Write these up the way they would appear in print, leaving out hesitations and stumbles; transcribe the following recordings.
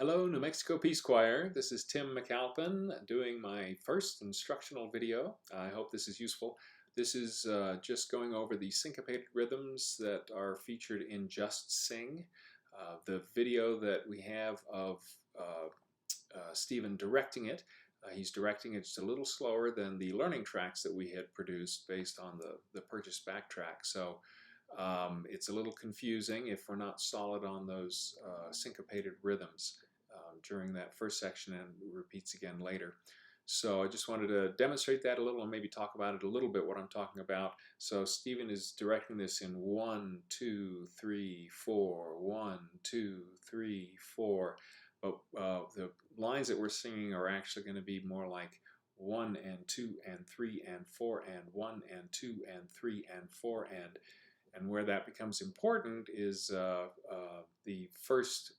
Hello, New Mexico Peace Choir. This is Tim McAlpin doing my first instructional video. I hope this is useful. This is just going over the syncopated rhythms that are featured in Just Sing. The video that we have of Stephen directing it, he's directing it just a little slower than the learning tracks that we had produced based on the purchase backtrack. So it's a little confusing if we're not solid on those syncopated rhythms during that first section and repeats again later. So I just wanted to demonstrate that a little and maybe talk about it a little bit, what I'm talking about. So Stephen is directing this in 1, 2, 3, 4, 1, 2, 3, 4. But the lines that we're singing are actually going to be more like 1 and 2 and 3 and 4 and 1 and 2 and 3 and 4 and where that becomes important is the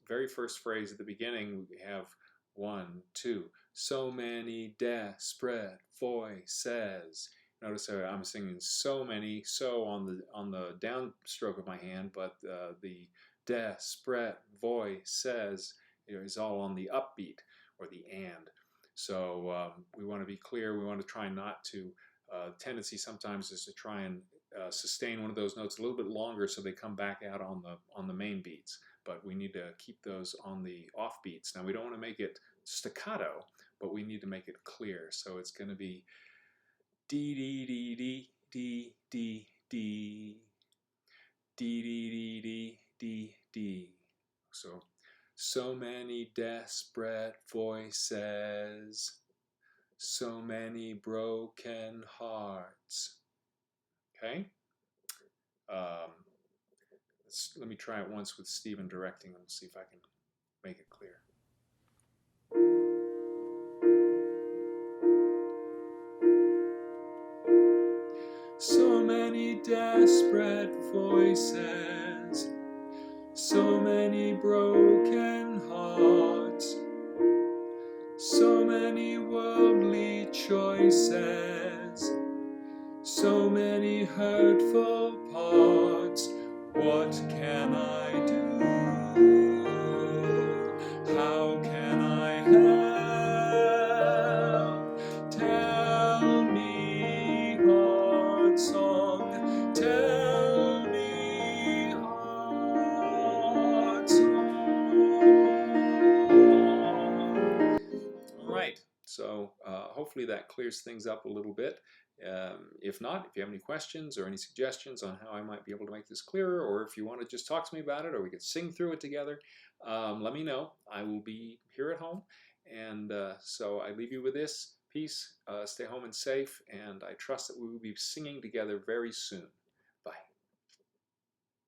very first phrase at the beginning. We have 1, 2. So many desperate voices. Notice I'm singing so many, so on the downstroke of my hand, but the desperate voices is all on the upbeat or the and. So we want to be clear. We want to try not to. Tendency sometimes is to try and sustain one of those notes a little bit longer so they come back out on the main beats, but we need to keep those on the off beats. Now we don't want to make it staccato, but we need to make it clear. So it's going to be D D D D D D D D D D D D. So many desperate voices, so many broken hearts. Okay. Let me try it once with Stephen directing and see if I can make it clear. So many desperate voices, so many broken hearts, so many worldly choices, so many hurtful parts. What can I do? How can I help? Tell me, heart song, tell me, heart song. All right, so hopefully that clears things up a little bit. If not, if you have any questions or any suggestions on how I might be able to make this clearer, or if you want to just talk to me about it, or we could sing through it together, let me know. I will be here at home. And so I leave you with this. Peace, stay home and safe, and I trust that we will be singing together very soon.